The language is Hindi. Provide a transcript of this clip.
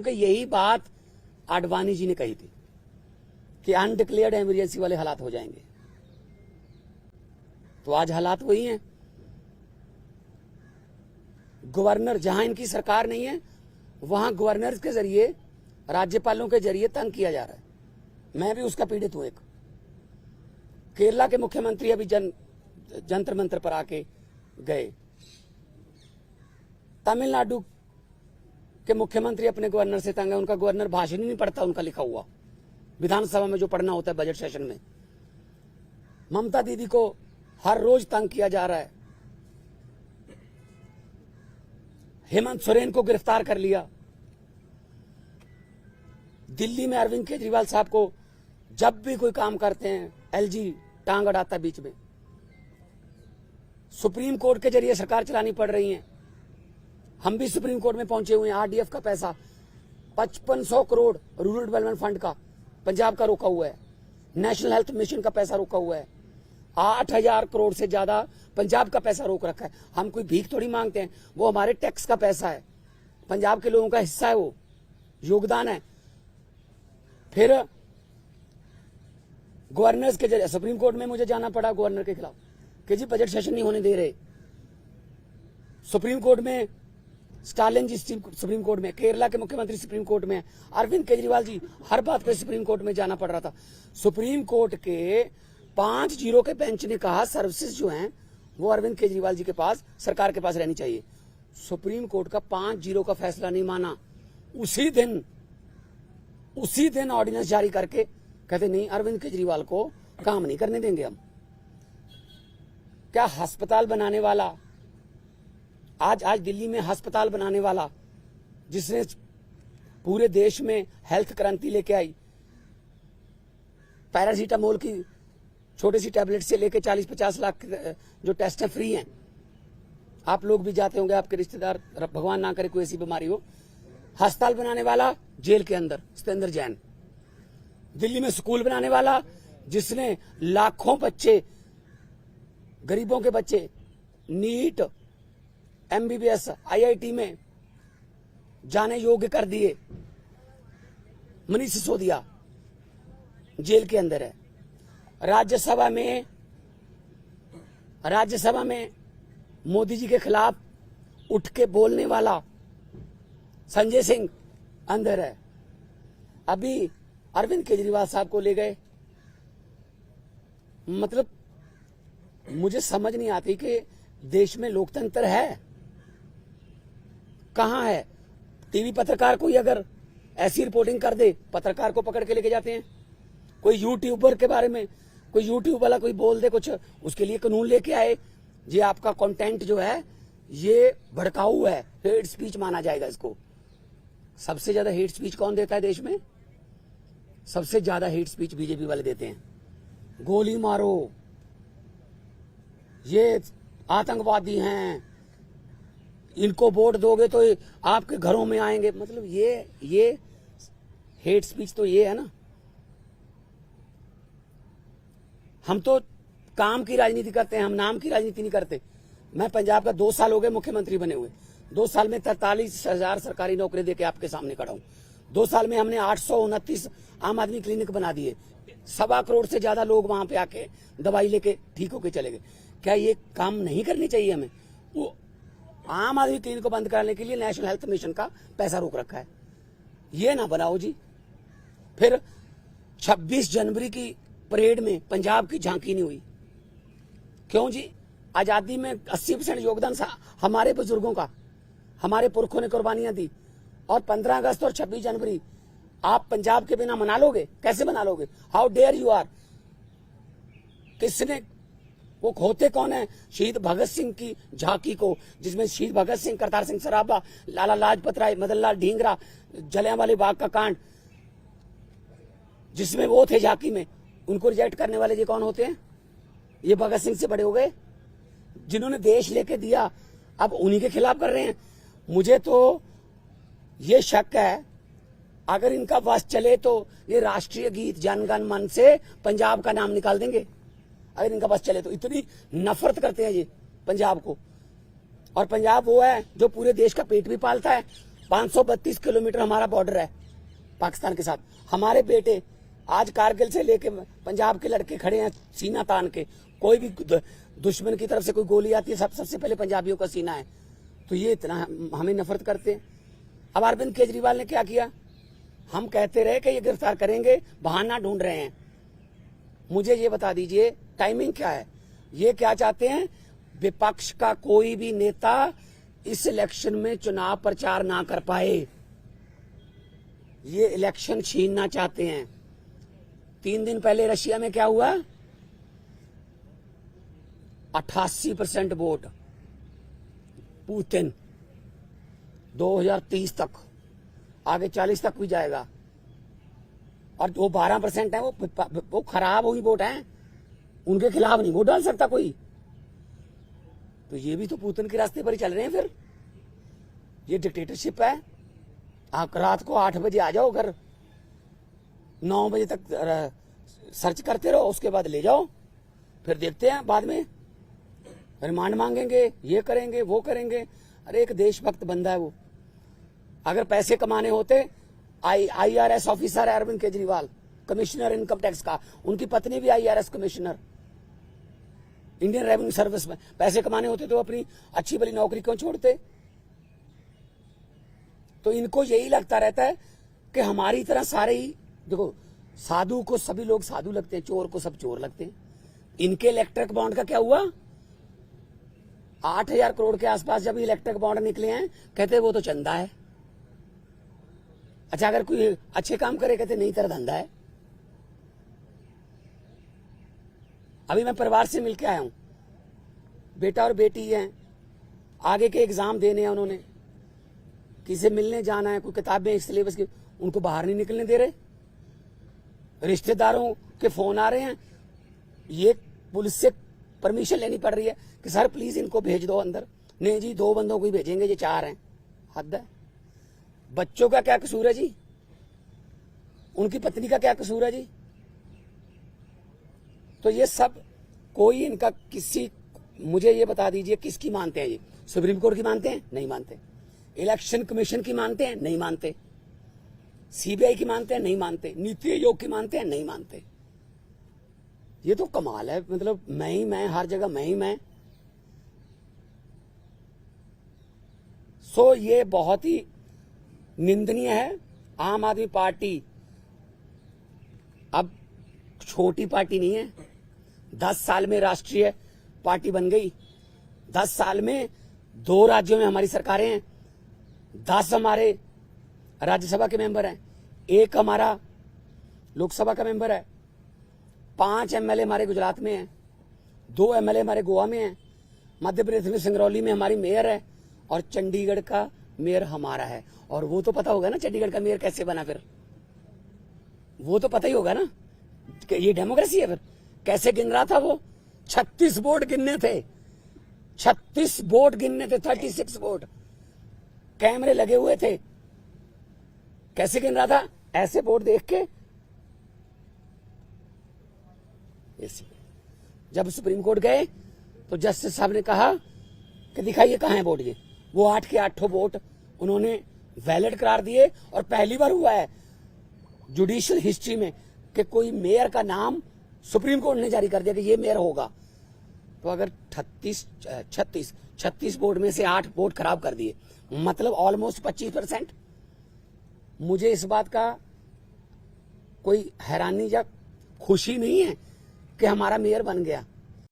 क्योंकि यही बात आडवाणी जी ने कही थी कि अनडिक्लेयर्ड इमरजेंसी वाले हालात हो जाएंगे। तो आज हालात वही हैं। गवर्नर, जहां इनकी सरकार नहीं है वहां गवर्नर के जरिए, राज्यपालों के जरिए तंग किया जा रहा है। मैं भी उसका पीड़ित हूं। एक केरला के मुख्यमंत्री अभी जंतर मंतर पर आके गए। तमिलनाडु के मुख्यमंत्री अपने गवर्नर से तंग है। उनका गवर्नर भाषण ही नहीं पढ़ता, उनका लिखा हुआ विधानसभा में जो पढ़ना होता है बजट सेशन में। ममता दीदी को हर रोज तंग किया जा रहा है। हेमंत सोरेन को गिरफ्तार कर लिया। दिल्ली में अरविंद केजरीवाल साहब को जब भी कोई काम करते हैं एलजी टांग अड़ाता है बीच में। सुप्रीम कोर्ट के जरिए सरकार चलानी पड़ रही है। हम भी सुप्रीम कोर्ट में पहुंचे हुए हैं। आरडीएफ का पैसा 5500 करोड़ रूरल डेवलपमेंट फंड का पंजाब का रोका हुआ है। नेशनल हेल्थ मिशन का पैसा रोका हुआ है। 8000 करोड़ से ज्यादा पंजाब का पैसा रोक रखा है। हम कोई भीख थोड़ी मांगते हैं, वो हमारे टैक्स का पैसा है, पंजाब के लोगों का हिस्सा है, वो योगदान है। फिर गवर्नर्स के जरिए सुप्रीम कोर्ट में मुझे जाना पड़ा गवर्नर के खिलाफ कि जी बजट सेशन नहीं होने दे रहे। सुप्रीम कोर्ट में स्टालिन जी सुप्रीम कोर्ट में, केरला के मुख्यमंत्री सुप्रीम कोर्ट में, अरविंद केजरीवाल जी, हर बात पे सुप्रीम कोर्ट में जाना पड़ रहा था। सुप्रीम कोर्ट के 5-0 के बेंच ने कहा सर्विसेज जो हैं वो अरविंद केजरीवाल जी के पास, सरकार के पास रहनी चाहिए। सुप्रीम कोर्ट का 5-0 का फैसला नहीं माना। उसी दिन ऑर्डिनेंस जारी करके कहते नहीं, अरविंद केजरीवाल को काम नहीं करने देंगे हम। क्या अस्पताल बनाने वाला, आज दिल्ली में अस्पताल बनाने वाला, जिसने पूरे देश में हेल्थ क्रांति लेके आई, पैरासीटामोल की छोटी सी टैबलेट से लेके 40-50 लाख जो टेस्ट है फ्री हैं। आप लोग भी जाते होंगे, आपके रिश्तेदार, भगवान ना करे कोई ऐसी बीमारी हो। अस्पताल बनाने वाला जेल के अंदर सत्येंद्र जैन। दिल्ली में स्कूल बनाने वाला, जिसने लाखों बच्चे, गरीबों के बच्चे नीट, एमबीबीएस, आईआईटी में जाने योग्य कर दिए, मनीष सिसोदिया जेल के अंदर है। राज्यसभा में मोदी जी के खिलाफ उठ के बोलने वाला संजय सिंह अंदर है। अभी अरविंद केजरीवाल साहब को ले गए। मतलब मुझे समझ नहीं आती कि देश में लोकतंत्र है कहां है। टीवी पत्रकार कोई अगर ऐसी रिपोर्टिंग कर दे, पत्रकार को पकड़ के लेके जाते हैं। कोई यूट्यूबर के बारे में, कोई यूट्यूब वाला कोई बोल दे कुछ, उसके लिए कानून लेके आए, ये आपका कंटेंट जो है ये भड़काऊ है, हेट स्पीच माना जाएगा इसको। सबसे ज्यादा हेट स्पीच कौन देता है देश में? सबसे ज्यादा हेट स्पीच बीजेपी वाले देते हैं। गोली मारो, ये आतंकवादी हैं, इनको वोट दोगे तो आपके घरों में आएंगे। मतलब ये हेट स्पीच तो ये है ना। हम तो काम की राजनीति करते हैं, हम नाम की राजनीति नहीं करते। मैं पंजाब का 2 साल हो गए मुख्यमंत्री बने हुए। 2 साल में 43,000 सरकारी नौकरी देके आपके सामने खड़ा हूं। 2 साल में हमने 829 आम आदमी क्लिनिक बना दिए। 1.25 करोड़ से ज्यादा लोग वहां पे आके दवाई लेके ठीक होके चले गए। क्या ये काम नहीं करनी चाहिए हमें? वो आम आदमी क्लिनिक को बंद कराने के लिए नेशनल हेल्थ मिशन का पैसा रोक रखा है। ये ना बनाओ जी। फिर 26 जनवरी की परेड में पंजाब की झांकी नहीं हुई। क्यों जी? आजादी में 80% योगदान हमारे बुजुर्गों का, हमारे पुरखों ने कुर्बानियां दी। और 15 अगस्त और 26 जनवरी आप पंजाब के बिना मना लोगे? कैसे मना लोगे? How dare you are. किसने, वो होते कौन है? शहीद भगत सिंह की झांकी को, जिसमें शहीद भगत सिंह, करतार सिंह सराभा, लाला लाजपत राय, मदन लाल ढींगरा, जलियांवाला बाग का कांड, जिसमें वो थे झांकी में, उनको रिजेक्ट करने वाले ये कौन होते हैं? ये भगत सिंह से बड़े हो गए, जिन्होंने देश लेके दिया। अब उन्हीं के खिलाफ कर रहे हैं। मुझे तो ये शक है, अगर इनका बस चले तो ये राष्ट्रीय गीत जन गण मन से पंजाब का नाम निकाल देंगे। अगर इनका बस चले तो इतनी नफरत करते हैं ये पंजाब को। और पंजाब वो है जो पूरे देश का पेट भी पालता है 532 किलोमीटर हमारा बॉर्डर है पाकिस्तान के साथ। हमारे बेटे आज कारगिल से लेके पंजाब के लड़के खड़े हैं सीना तान के। कोई भी दुश्मन की तरफ से कोई गोली आती है सबसे पहले पंजाबियों का सीना है। तो ये इतना हमें नफरत करते हैं। अब अरविंद केजरीवाल ने क्या किया, हम कहते रहे कि ये गिरफ्तार करेंगे, बहाना ढूंढ रहे हैं। मुझे ये बता दीजिए टाइमिंग क्या है। ये क्या चाहते हैं, विपक्ष का कोई भी नेता इस इलेक्शन में चुनाव प्रचार ना कर पाए। ये इलेक्शन छीनना चाहते हैं। 3 दिन पहले रशिया में क्या हुआ, 88% वोट पुतिन। 2030 तक, आगे 40 तक भी जाएगा। और वो 12% है, वो खराब हुई वोट है, उनके खिलाफ नहीं वोट डाल सकता कोई। तो ये भी तो पुतिन के रास्ते पर ही चल रहे हैं। फिर ये डिक्टेटरशिप है। आप रात को 8 बजे आ जाओ घर, 9 बजे तक सर्च करते रहो, उसके बाद ले जाओ, फिर देखते हैं बाद में रिमांड मांगेंगे, ये करेंगे वो करेंगे। अरे एक देशभक्त बंदा है वो। अगर पैसे कमाने होते, IRS ऑफिसर है Arvind Kejriwal, commissioner income tax का, उनकी पत्नी भी IRS commissioner Indian revenue service में। पैसे कमाने होते तो अपनी अच्छी भली नौकरी क्यों छोड़ते। तो इनको यही लगता रहता है कि हमारी तरह सारे ही, देखो साधु को सभी लोग साधु लगते हैं, चोर को सब चोर लगते हैं। इनके इलेक्ट्रिक बॉन्ड का क्या हुआ, 8,000 करोड़ के आसपास जब इलेक्ट्रिक बॉन्ड निकले हैं, कहते वो तो चंदा है। अच्छा अगर कोई अच्छे काम करे, कहते नहीं तेरा धंधा है। अभी मैं परिवार से मिलके आया हूं, बेटा और बेटी हैं, आगे के एग्जाम देने हैं उन्होंने, किसी मिलने जाना है, कोई किताबें सिलेबस की, उनको बाहर नहीं निकलने दे रहे। रिश्तेदारों के फोन आ रहे हैं, ये पुलिस से परमिशन लेनी पड़ रही है कि सर प्लीज इनको भेज दो अंदर। नहीं जी 2 बंदों को ही भेजेंगे, ये 4 हैं। हद है। बच्चों का क्या कसूर है जी, उनकी पत्नी का क्या कसूर है जी। तो ये सब कोई इनका किसी, मुझे ये बता दीजिए किसकी मानते हैं ये, सुप्रीम कोर्ट की मानते हैं? नहीं मानते। इलेक्शन कमीशन की मानते हैं? नहीं मानते। CBI की मानते हैं? नहीं मानते। नीति आयोग की मानते हैं? नहीं मानते। ये तो कमाल है, मतलब मैं ही मैं, हर जगह मैं ही मैं। सो ये बहुत ही निंदनीय है। आम आदमी पार्टी अब छोटी पार्टी नहीं है, 10 साल में राष्ट्रीय पार्टी बन गई। 10 साल में 2 राज्यों में हमारी सरकारें हैं, 10 हमारे राज्यसभा के मेंबर हैं, 1 हमारा लोकसभा का मेंबर है, 5 MLA हमारे गुजरात में हैं, 2 MLA हमारे गोवा में हैं, मध्य प्रदेश में सिंगरौली में हमारी मेयर है, और चंडीगढ़ का मेयर हमारा है। और वो तो पता होगा ना चंडीगढ़ का मेयर कैसे बना, फिर वो तो पता ही होगा ना कि ये डेमोक्रेसी है। फिर कैसे गिन रहा था वो, 36 वोट गिनने थे, 36 वोट गिनने थे, 36 वोट, कैमरे लगे हुए थे। कैसे गिन रहा था, ऐसे वोट देख के। जब सुप्रीम कोर्ट गए तो जस्टिस साहब ने कहा कि दिखाइए कहां है वोट। ये वो 8 के 8 वोट उन्होंने वैलिड करार दिए। और पहली बार हुआ है जुडिशियल हिस्ट्री में कि कोई मेयर का नाम सुप्रीम कोर्ट ने जारी कर दिया कि ये मेयर होगा। तो अगर 36 वोट में से 8 वोट खराब कर दिए, मतलब ऑलमोस्ट 25%। मुझे इस बात का कोई हैरानी या खुशी नहीं है कि हमारा मेयर बन गया।